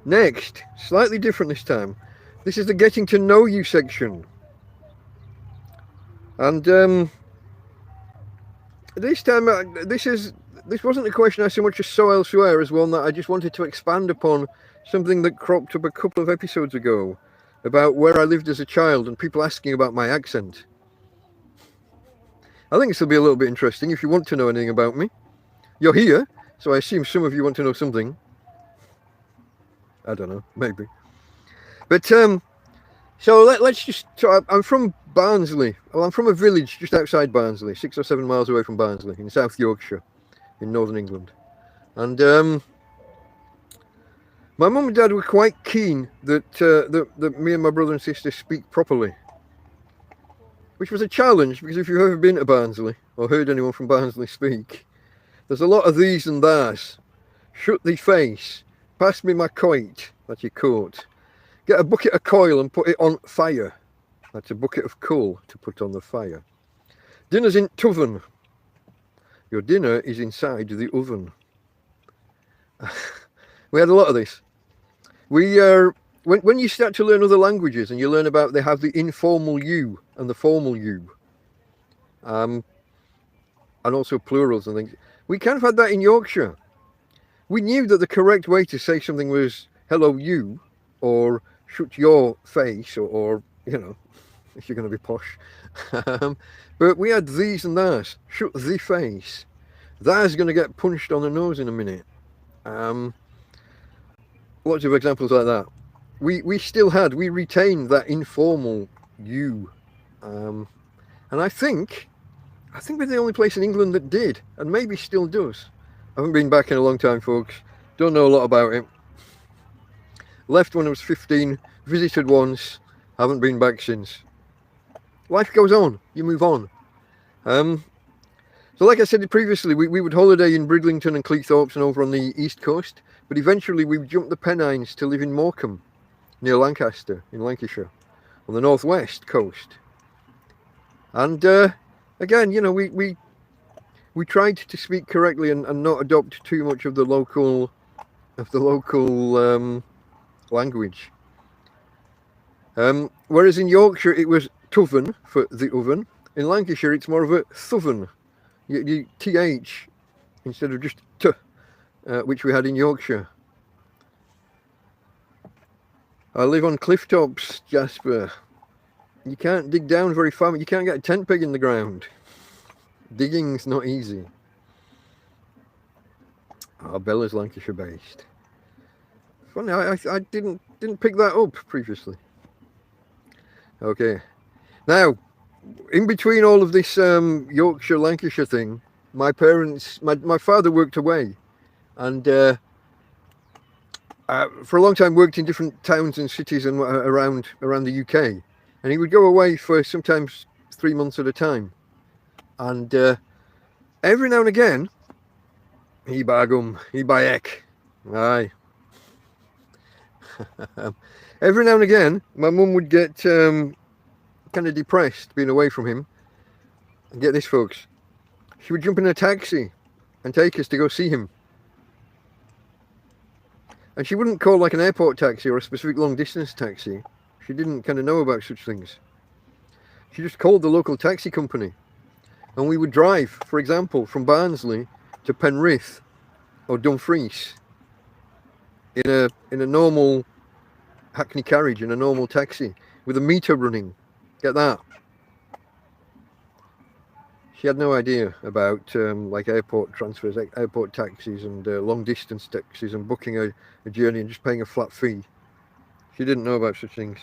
Next, slightly different this time. This is the getting to know you section. And this time, this wasn't a question I so much as saw elsewhere as one that I just wanted to expand upon something that cropped up a couple of episodes ago about where I lived as a child and people asking about my accent. I think this will be a little bit interesting if you want to know anything about me. You're here, so I assume some of you want to know something. I don't know, maybe. But so let's just. So I'm from Barnsley. Well, I'm from a village just outside Barnsley, 6 or 7 miles away from Barnsley, in South Yorkshire, in northern England. And my mum and dad were quite keen that me and my brother and sister speak properly, which was a challenge because if you've ever been to Barnsley or heard anyone from Barnsley speak, there's a lot of these and thous. Shut thee face. Pass me my coit. That's your coat. Get a bucket of coal and put it on fire. That's a bucket of coal to put on the fire. Dinner's in t'oven. Your dinner is inside the oven. We had a lot of this. We when you start to learn other languages and you learn about they have the informal you and the formal you, and also plurals and things. We kind of had that in Yorkshire. We knew that the correct way to say something was hello you, or shut your face, or you know, if you're going to be posh. But we had these and that. Shut the face. That's going to get punched on the nose in a minute. Lots of examples like that. We retained that informal you. And I think we're the only place in England that did, and maybe still does. I haven't been back in a long time, folks. Don't know a lot about it. Left when I was 15, visited once, haven't been back since. Life goes on, you move on. So like I said previously, we would holiday in Bridlington and Cleethorpes and over on the east coast, but eventually we jumped the Pennines to live in Morecambe, near Lancaster, in Lancashire, on the northwest coast. And again, you know, we tried to speak correctly and not adopt too much of the local language. Whereas in Yorkshire it was t'oven for the oven. In Lancashire it's more of a thoven. You th instead of just t, which we had in Yorkshire. I live on cliff tops, Jasper. You can't dig down very far. You can't get a tent peg in the ground. Digging's not easy. Bella's Lancashire based. Funny, I didn't pick that up previously. Okay, now in between all of this Yorkshire Lancashire thing, my father worked away, and for a long time worked in different towns and cities and around the UK, and he would go away for sometimes 3 months at a time. And every now and again, he by ek, aye. Every now and again, my mum would get kind of depressed being away from him. And get this, folks, she would jump in a taxi and take us to go see him. And she wouldn't call like an airport taxi or a specific long distance taxi. She didn't kind of know about such things. She just called the local taxi company. And we would drive, for example, from Barnsley to Penrith or Dumfries in a normal hackney carriage, in a normal taxi with a meter running. Get that? She had no idea about like airport transfers, airport taxis, and long distance taxis, and booking a journey and just paying a flat fee. She didn't know about such things.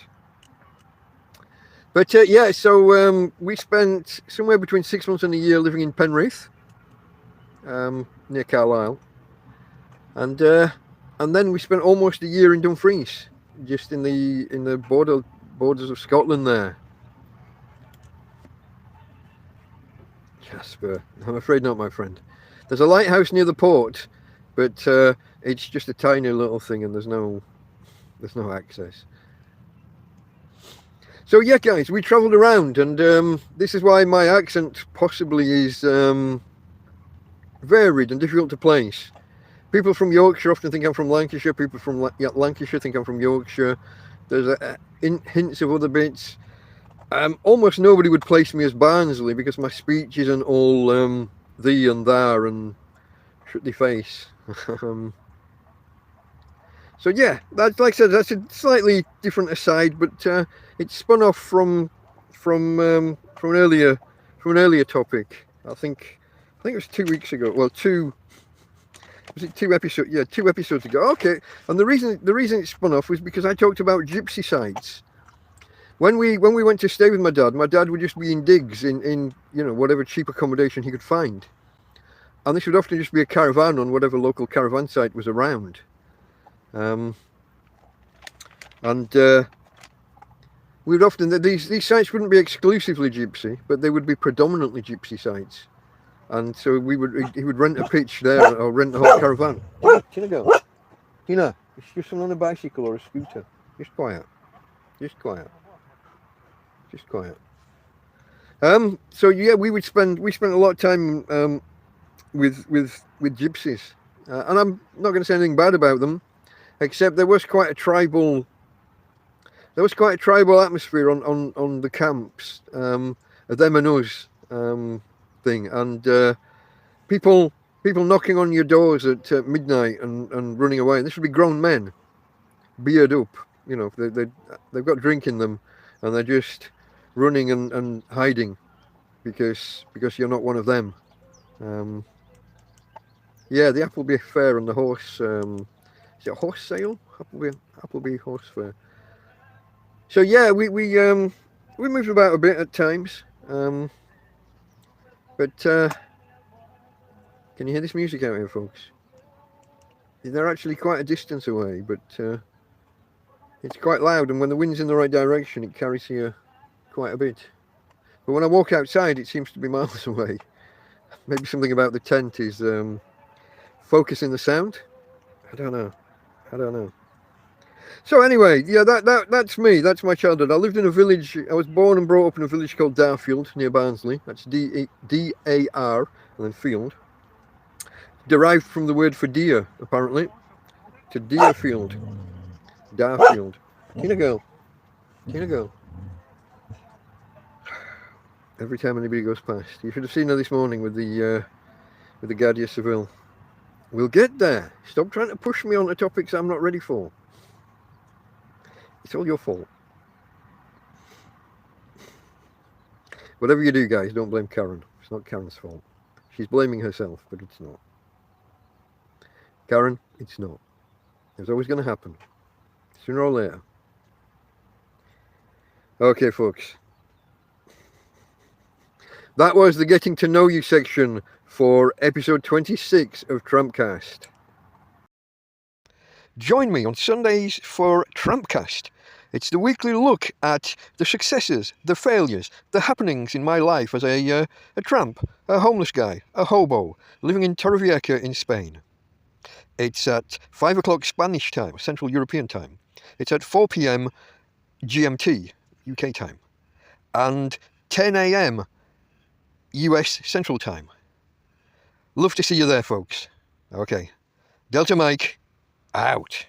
But yeah, so we spent somewhere between 6 months and a year living in Penrith, near Carlisle, and then we spent almost a year in Dumfries, just in the borders of Scotland there. Jasper, I'm afraid not, my friend. There's a lighthouse near the port, but it's just a tiny little thing, and there's no access. So yeah, guys, we travelled around, and this is why my accent possibly is varied and difficult to place. People from Yorkshire often think I'm from Lancashire. People from Lancashire think I'm from Yorkshire. There's hints of other bits. Almost nobody would place me as Barnsley because my speech isn't all thee and thou and shut the face. So yeah, that's, like I said, that's a slightly different aside, but it's spun off from an earlier topic. I think it was 2 weeks ago. Well, was it 2 episodes? Yeah, 2 episodes ago. Okay, and the reason it spun off was because I talked about gypsy sites. When we went to stay with my dad would just be in digs in whatever cheap accommodation he could find, and this would often just be a caravan on whatever local caravan site was around. We'd often, these sites wouldn't be exclusively gypsy, but they would be predominantly gypsy sites. And so he would rent a pitch there or rent the whole caravan. Tina, go. Tina, it's just on a bicycle or a scooter. Just quiet. Just quiet. Just quiet. So yeah, we spent a lot of time with gypsies, and I'm not going to say anything bad about them, except there was quite a tribal atmosphere on the camps, a them and us thing, and people knocking on your doors at midnight and running away. And this would be grown men, beard up, they've got drink in them, and they're just running and hiding because you're not one of them. Yeah, the Appleby Fair and the horse. Is it a horse sale? Appleby Horse Fair. So yeah, we moved about a bit at times, but can you hear this music out here, folks? They're actually quite a distance away, but it's quite loud, and when the wind's in the right direction, it carries you quite a bit. But when I walk outside, it seems to be miles away. Maybe something about the tent is focusing the sound. I don't know. So anyway, yeah, that's me. That's my childhood. I lived in a village. I was born and brought up in a village called Darfield near Barnsley. That's D-A-R and then field. Derived from the word for deer, apparently. To Deerfield. Darfield. Tina go. Every time anybody goes past. You should have seen her this morning with the Guardia Civil. We'll get there. Stop trying to push me onto topics I'm not ready for. It's all your fault. Whatever you do, guys, don't blame Karen. It's not Karen's fault. She's blaming herself, but it's not. Karen, it's not. It's always going to happen. Sooner or later. Okay, folks. That was the getting to know you section for episode 26 of TrampCast. Join me on Sundays for TrampCast. It's the weekly look at the successes, the failures, the happenings in my life as a tramp, a homeless guy, a hobo, living in Torrevieja in Spain. It's at 5 o'clock Spanish time, Central European time. It's at 4 p.m. GMT, UK time. And 10 a.m. US Central time. Love to see you there, folks. Okay. Delta Mike, out.